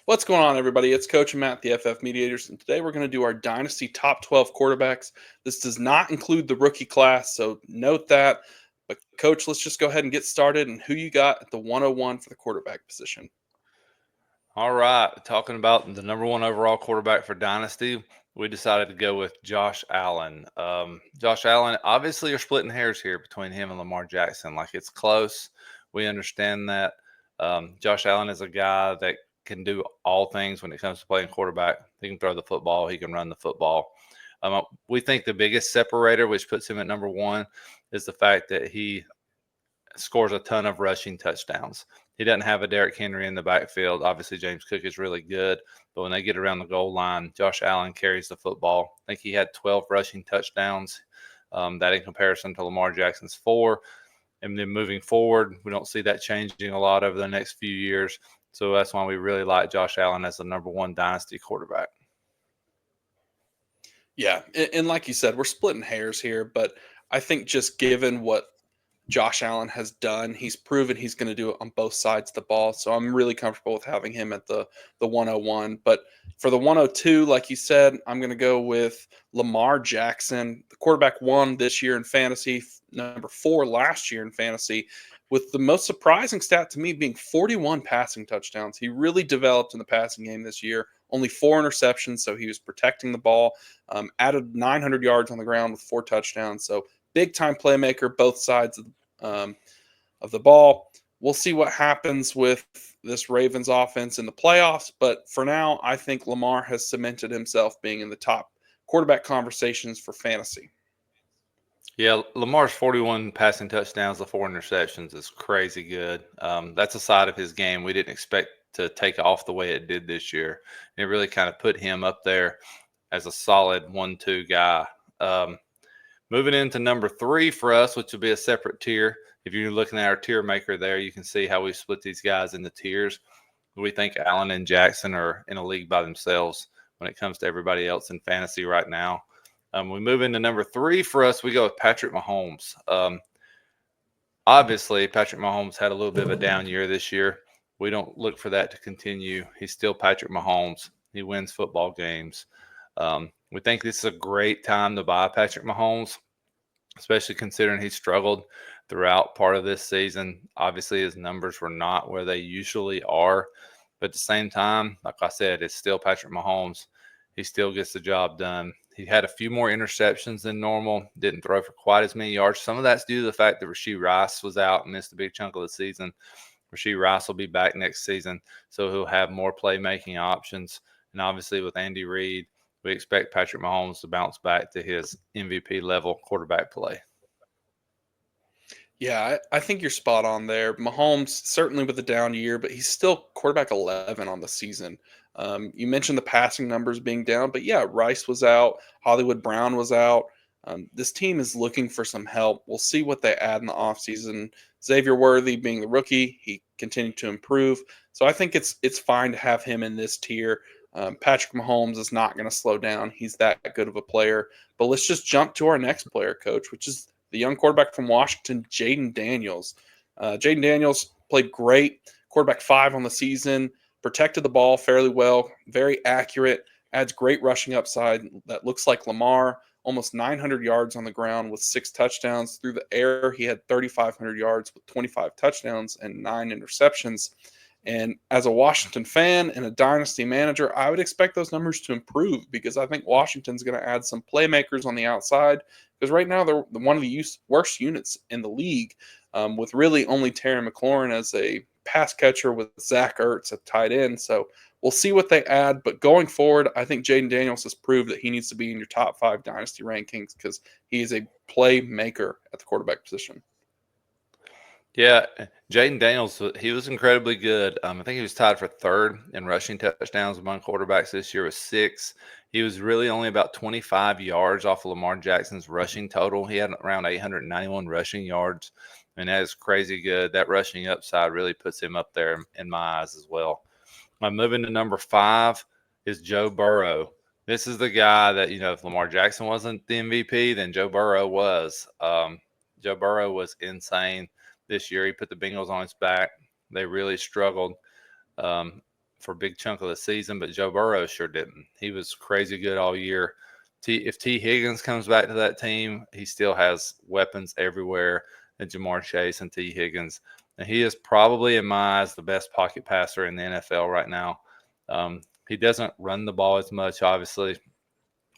What's going on, everybody? It's Coach and Matt, the FF Mediators, and today we're going to do our Dynasty Top 12 quarterbacks. This does not include the rookie class, so note that. But, Coach, let's just go ahead and get started. And who you got at the 101 for the quarterback position? All right, talking about the number one overall quarterback for Dynasty, we decided to go with Josh Allen. Josh Allen, obviously, you're splitting hairs here between him and Lamar Jackson. Like, it's close. We understand that. Josh Allen is a guy that can do all things when it comes to playing quarterback. He can throw the football, he can run the football. We think the biggest separator, which puts him at number one, is the fact that he scores a ton of rushing touchdowns. He doesn't have a Derrick Henry in the backfield. Obviously, James Cook is really good, but when they get around the goal line, Josh Allen carries the football. I think he had 12 rushing touchdowns. That in comparison to Lamar Jackson's 4. And then moving forward, we don't see that changing a lot over the next few years. So that's why we really like Josh Allen as the number one dynasty quarterback. Yeah, and like you said, we're splitting hairs here, but I think just given what Josh Allen has done, he's proven he's going to do it on both sides of the ball. So I'm really comfortable with having him at the 101. But for the 102, like you said, I'm going to go with Lamar Jackson, the quarterback 1 this year in fantasy, number 4 last year in fantasy, with the most surprising stat to me being 41 passing touchdowns. He really developed in the passing game this year. Only 4 interceptions, so he was protecting the ball. Added 900 yards on the ground with 4 touchdowns. So big time playmaker, both sides of the ball. We'll see what happens with this Ravens offense in the playoffs. But for now, I think Lamar has cemented himself being in the top quarterback conversations for fantasy. Yeah, Lamar's 41 passing touchdowns, the 4 interceptions is crazy good. That's a side of his game we didn't expect to take off the way it did this year. It really kind of put him up there as a solid 1-2 guy. Moving into number 3 for us, which will be a separate tier. If you're looking at our tier maker there, you can see how we split these guys into tiers. We think Allen and Jackson are in a league by themselves when it comes to everybody else in fantasy right now. We move into number 3 for us. We go with Patrick Mahomes. Obviously, Patrick Mahomes had a little bit of a down year this year. We don't look for that to continue. He's still Patrick Mahomes. He wins football games. We think this is a great time to buy Patrick Mahomes, especially considering he struggled throughout part of this season. Obviously, his numbers were not where they usually are. But at the same time, like I said, it's still Patrick Mahomes. He still gets the job done. He had a few more interceptions than normal, didn't throw for quite as many yards. Some of that's due to the fact that Rashee Rice was out and missed a big chunk of the season. Rashee Rice will be back next season, so he'll have more playmaking options. And obviously with Andy Reid, we expect Patrick Mahomes to bounce back to his MVP level quarterback play. Yeah, I think you're spot on there. Mahomes, certainly with a down year, but he's still quarterback 11 on the season. You mentioned the passing numbers being down, but yeah, Rice was out. Hollywood Brown was out. This team is looking for some help. We'll see what they add in the offseason. Xavier Worthy being the rookie, he continued to improve. So I think it's fine to have him in this tier. Patrick Mahomes is not going to slow down. He's that good of a player. But let's just jump to our next player, Coach, which is the young quarterback from Washington, Jaden Daniels. Jaden Daniels played great, quarterback 5 on the season, protected the ball fairly well, very accurate, adds great rushing upside that looks like Lamar, almost 900 yards on the ground with 6 touchdowns. Through the air, he had 3,500 yards with 25 touchdowns and 9 interceptions. And as a Washington fan and a dynasty manager, I would expect those numbers to improve because I think Washington's going to add some playmakers on the outside because right now they're one of the worst units in the league with really only Terry McLaurin as a pass catcher with Zach Ertz at tight end. So we'll see what they add. But going forward, I think Jaden Daniels has proved that he needs to be in your top 5 dynasty rankings because he is a playmaker at the quarterback position. Yeah, Jaden Daniels, he was incredibly good. I think he was tied for 3rd in rushing touchdowns among quarterbacks this year with 6. He was really only about 25 yards off of Lamar Jackson's rushing total. He had around 891 rushing yards, and that is crazy good. That rushing upside really puts him up there in my eyes as well. Moving to number 5 is Joe Burrow. This is the guy that, if Lamar Jackson wasn't the MVP, then Joe Burrow was. Joe Burrow was insane this year. He put the Bengals on his back. They really struggled. for a big chunk of the season, but Joe Burrow sure didn't. He was crazy good all year. If T. Higgins comes back to that team, he still has weapons everywhere, and Jamar Chase and T. Higgins. And he is probably, in my eyes, the best pocket passer in the NFL right now. He doesn't run the ball as much, obviously,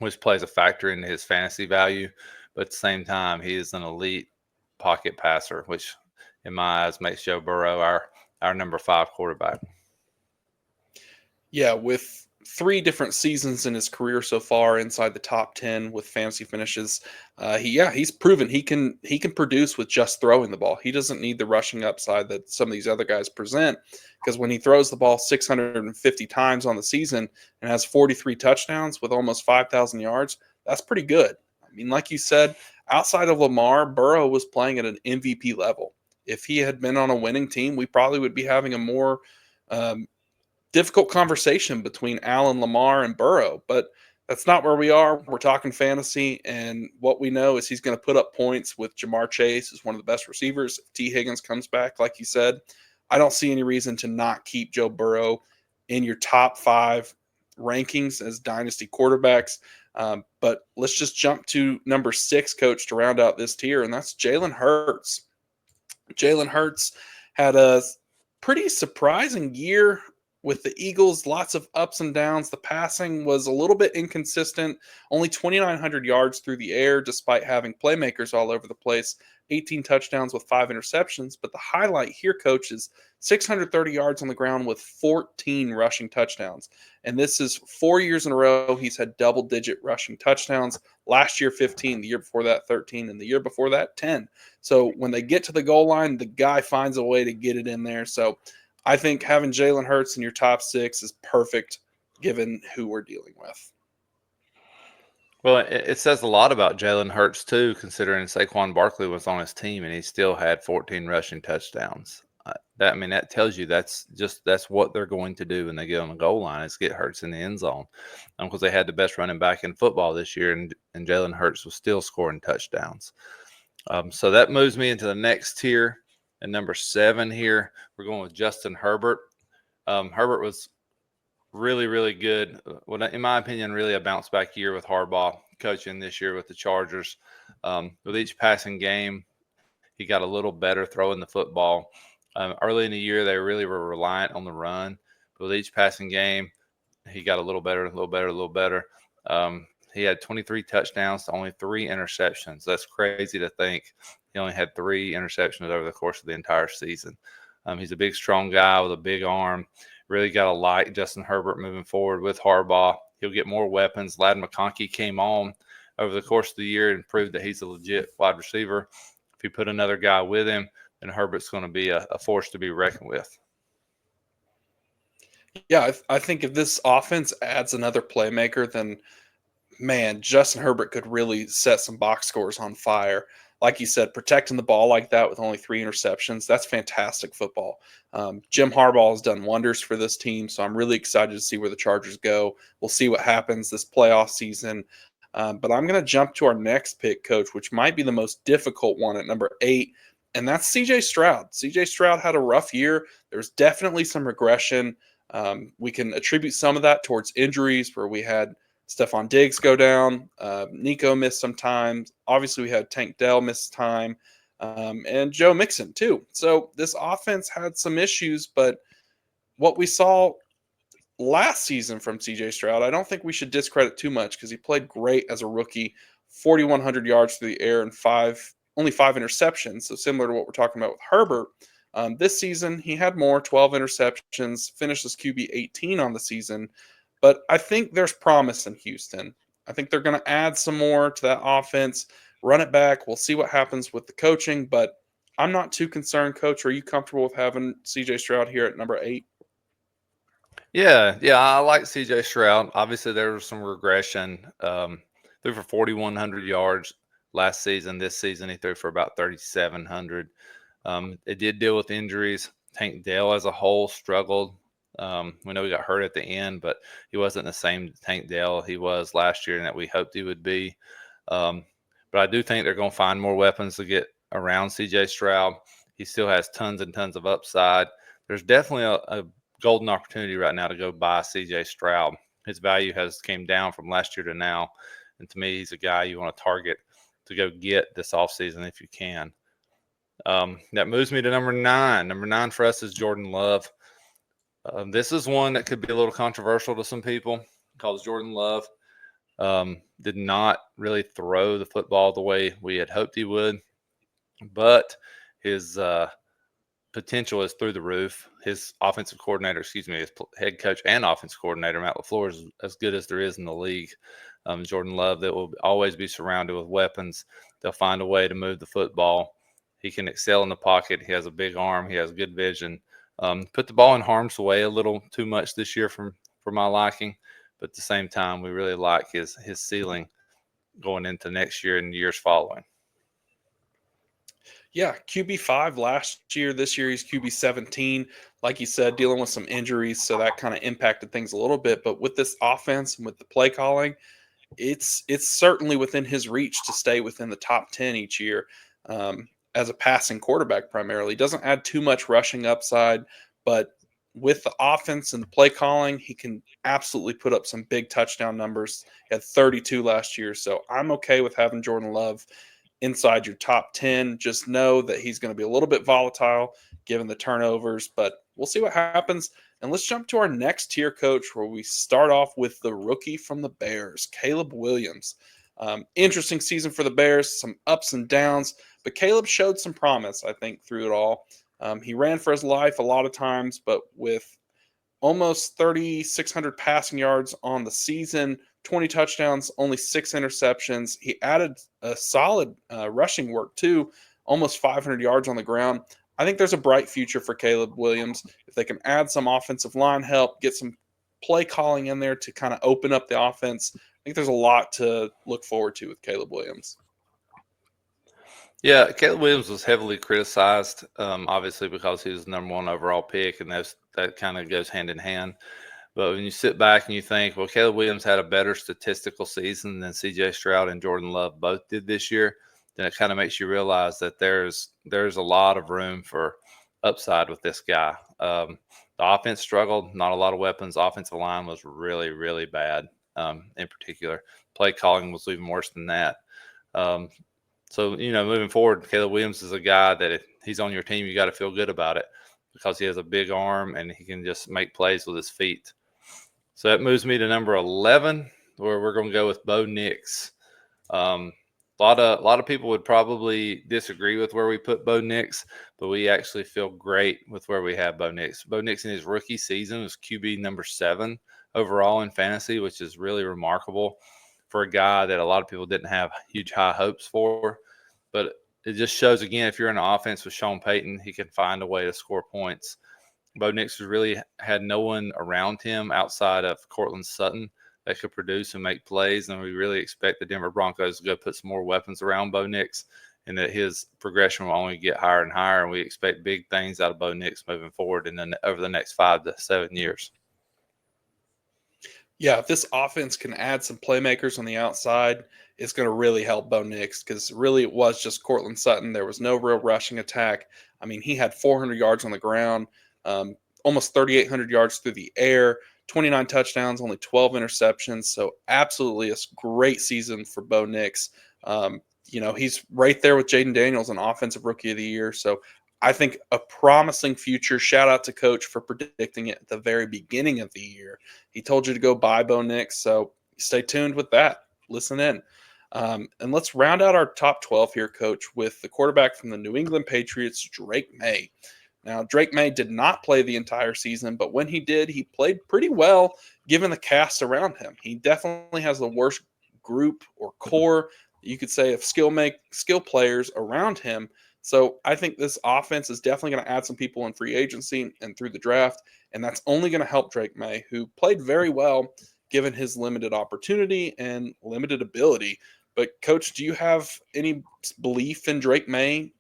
which plays a factor into his fantasy value. But at the same time, he is an elite pocket passer, which, in my eyes, makes Joe Burrow our number 5 quarterback. Yeah, with 3 different seasons in his career so far inside the top 10 with fantasy finishes, he's proven he can produce with just throwing the ball. He doesn't need the rushing upside that some of these other guys present, because when he throws the ball 650 times on the season and has 43 touchdowns with almost 5,000 yards, that's pretty good. I mean, like you said, outside of Lamar, Burrow was playing at an MVP level. If he had been on a winning team, we probably would be having a more difficult conversation between Allen, Lamar, and Burrow, but that's not where we are. We're talking fantasy, and what we know is he's going to put up points with Jamar Chase as one of the best receivers. If T. Higgins comes back, like you said, I don't see any reason to not keep Joe Burrow in your top 5 rankings as dynasty quarterbacks. But let's just jump to number 6, Coach, to round out this tier, and that's Jalen Hurts. Jalen Hurts had a pretty surprising year with the Eagles, lots of ups and downs. The passing was a little bit inconsistent, only 2,900 yards through the air, despite having playmakers all over the place, 18 touchdowns with 5 interceptions. But the highlight here, Coach, is 630 yards on the ground with 14 rushing touchdowns. And this is 4 years in a row he's had double-digit rushing touchdowns. Last year, 15. The year before that, 13. And the year before that, 10. So when they get to the goal line, the guy finds a way to get it in there. So I think having Jalen Hurts in your top 6 is perfect given who we're dealing with. Well, it says a lot about Jalen Hurts, too, considering Saquon Barkley was on his team and he still had 14 rushing touchdowns. That tells you that's what they're going to do when they get on the goal line, is get Hurts in the end zone, because they had the best running back in football this year, and Jalen Hurts was still scoring touchdowns. So that moves me into the next tier. And number 7 here, we're going with Justin Herbert. Herbert was really, really good. Well, in my opinion, really a bounce back year with Harbaugh coaching this year with the Chargers. With each passing game, he got a little better throwing the football. Early in the year, they really were reliant on the run. But with each passing game, he got a little better, a little better, a little better. He had 23 touchdowns to only 3 interceptions. That's crazy to think. He only had 3 interceptions over the course of the entire season. He's a big, strong guy with a big arm. Really got to like Justin Herbert moving forward with Harbaugh. He'll get more weapons. Ladd McConkey came on over the course of the year and proved that he's a legit wide receiver. If you put another guy with him, then Herbert's going to be a force to be reckoned with. Yeah, I think if this offense adds another playmaker, then, man, Justin Herbert could really set some box scores on fire. Like you said, protecting the ball like that with only 3 interceptions, that's fantastic football. Jim Harbaugh has done wonders for this team, so I'm really excited to see where the Chargers go. We'll see what happens this playoff season. But I'm going to jump to our next pick, Coach, which might be the most difficult one at number 8, and that's C.J. Stroud. C.J. Stroud had a rough year. There's definitely some regression. We can attribute some of that towards injuries, where we had Stephon Diggs go down. Nico missed some time. Obviously, we had Tank Dell miss time. And Joe Mixon, too. So this offense had some issues, but what we saw last season from C.J. Stroud, I don't think we should discredit too much, because he played great as a rookie. 4,100 yards through the air and only 5 interceptions, so similar to what we're talking about with Herbert. This season, he had more, 12 interceptions, finished as QB 18 on the season. But I think there's promise in Houston. I think they're going to add some more to that offense, run it back. We'll see what happens with the coaching, but I'm not too concerned, Coach. Are you comfortable with having C.J. Stroud here at number 8? Yeah, I like C.J. Stroud. Obviously, there was some regression. Threw for 4,100 yards last season. This season, he threw for about 3,700. It did deal with injuries. Tank Dell as a whole struggled. We know he got hurt at the end, but he wasn't the same Tank Dell he was last year and that we hoped he would be. But I do think they're going to find more weapons to get around C.J. Stroud. He still has tons and tons of upside. There's definitely a golden opportunity right now to go buy C.J. Stroud. His value has came down from last year to now, and to me, he's a guy you want to target to go get this offseason if you can. That moves me to number 9. Number 9 for us is Jordan Love. This is one that could be a little controversial to some people because Jordan Love did not really throw the football the way we had hoped he would, but his potential is through the roof. His offensive coordinator, his head coach and offensive coordinator, Matt LaFleur, is as good as there is in the league. Jordan Love, that will always be surrounded with weapons. They'll find a way to move the football. He can excel in the pocket. He has a big arm. He has good vision. Put the ball in harm's way a little too much this year for my liking, but at the same time, we really like his ceiling going into next year and years following. Yeah, QB5 last year. This year he's QB17. Like you said, dealing with some injuries, so that kind of impacted things a little bit. But with this offense and with the play calling, it's certainly within his reach to stay within the top 10 each year. As a passing quarterback primarily. Doesn't add too much rushing upside, but with the offense and the play calling, he can absolutely put up some big touchdown numbers. He had 32 last year, so I'm okay with having Jordan Love inside your top 10. Just know that he's going to be a little bit volatile given the turnovers, but we'll see what happens. And let's jump to our next tier, coach, where we start off with the rookie from the Bears, Caleb Williams. Interesting season for the Bears, some ups and downs, but Caleb showed some promise, I think, through it all. He ran for his life a lot of times, but with almost 3,600 passing yards on the season, 20 touchdowns, only 6 interceptions. He added a solid rushing work, too, almost 500 yards on the ground. I think there's a bright future for Caleb Williams. If they can add some offensive line help, get some play calling in there to kind of open up the offense, I think there's a lot to look forward to with Caleb Williams. Yeah, Caleb Williams was heavily criticized, obviously because he was the number 1 overall pick, and that kind of goes hand in hand. But when you sit back and you think, well, Caleb Williams had a better statistical season than C.J. Stroud and Jordan Love both did this year, then it kind of makes you realize that there's a lot of room for upside with this guy. The offense struggled, not a lot of weapons. Offensive line was really, really bad. In particular, play calling was even worse than that. So, moving forward, Caleb Williams is a guy that if he's on your team, you got to feel good about it because he has a big arm and he can just make plays with his feet. So that moves me to number 11, where we're going to go with Bo Nix. A lot of people would probably disagree with where we put Bo Nix, but we actually feel great with where we have Bo Nix. Bo Nix in his rookie season was QB number 7 overall in fantasy, which is really remarkable for a guy that a lot of people didn't have huge high hopes for. But it just shows, again, if you're in an offense with Sean Payton, he can find a way to score points. Bo Nix really had no one around him outside of Cortland Sutton that could produce and make plays, and we really expect the Denver Broncos to go put some more weapons around Bo Nix, and that his progression will only get higher and higher, and we expect big things out of Bo Nix moving forward over the next 5 to 7 years. Yeah, if this offense can add some playmakers on the outside, it's going to really help Bo Nix because really it was just Cortland Sutton. There was no real rushing attack. I mean, he had 400 yards on the ground, almost 3,800 yards through the air, 29 touchdowns, only 12 interceptions. So absolutely a great season for Bo Nix. He's right there with Jaden Daniels, an offensive rookie of the year. So I think a promising future. Shout out to Coach for predicting it at the very beginning of the year. He told you to go buy Bo Nix, so stay tuned with that. Listen in. And let's round out our top 12 here, Coach, with the quarterback from the New England Patriots, Drake May. Now, Drake May did not play the entire season, but when he did, he played pretty well given the cast around him. He definitely has the worst group or core, you could say, of skill players around him. So I think this offense is definitely going to add some people in free agency and through the draft, and that's only going to help Drake May, who played very well given his limited opportunity and limited ability. But, Coach, do you have any belief in Drake May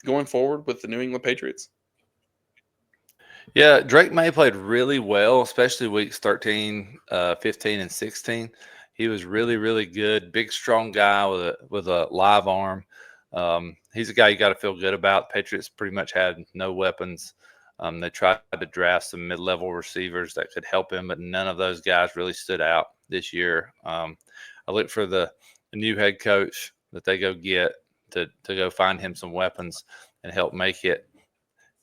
going forward with the New England Patriots? Yeah, Drake May played really well, especially weeks 13, 15, and 16. He was really, really good. Big, strong guy with a live arm. He's a guy you got to feel good about. Patriots pretty much had no weapons They tried to draft some mid-level receivers that could help him, but none of those guys really stood out this year. I look for the new head coach that they go get to go find him some weapons and help make it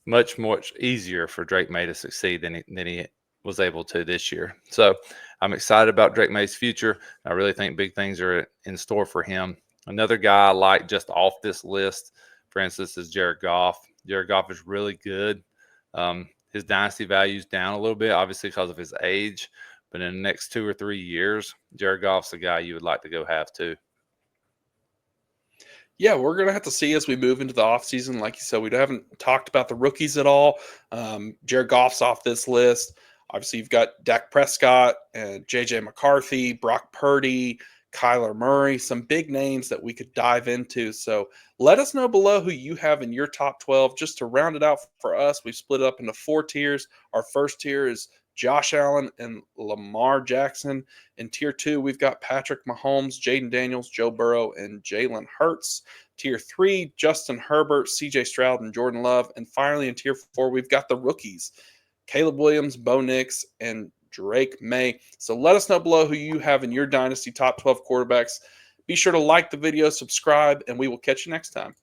much easier for Drake May to succeed than he was able to this year. So I'm excited about Drake May's future. I really think big things are in store for him. Another guy I like just off this list, for instance, is Jared Goff. Jared Goff is really good. His dynasty value is down a little bit, obviously because of his age. But in the next 2 or 3 years, Jared Goff's a guy you would like to go have too. Yeah, we're going to have to see as we move into the offseason. Like you said, we haven't talked about the rookies at all. Jared Goff's off this list. Obviously, you've got Dak Prescott and J.J. McCarthy, Brock Purdy, Kyler Murray, some big names that we could dive into. So let us know below who you have in your top 12. Just to round it out for us, we've split up into 4 tiers. Our first tier is Josh Allen and Lamar Jackson. In tier 2, we've got Patrick Mahomes, Jaden Daniels, Joe Burrow, and Jalen Hurts. Tier 3, Justin Herbert, CJ Stroud, and Jordan Love. And finally, in tier 4, we've got the rookies, Caleb Williams, Bo Nix, and Drake May. So let us know below who you have in your Dynasty top 12 quarterbacks. Be sure to like the video, subscribe, and we will catch you next time.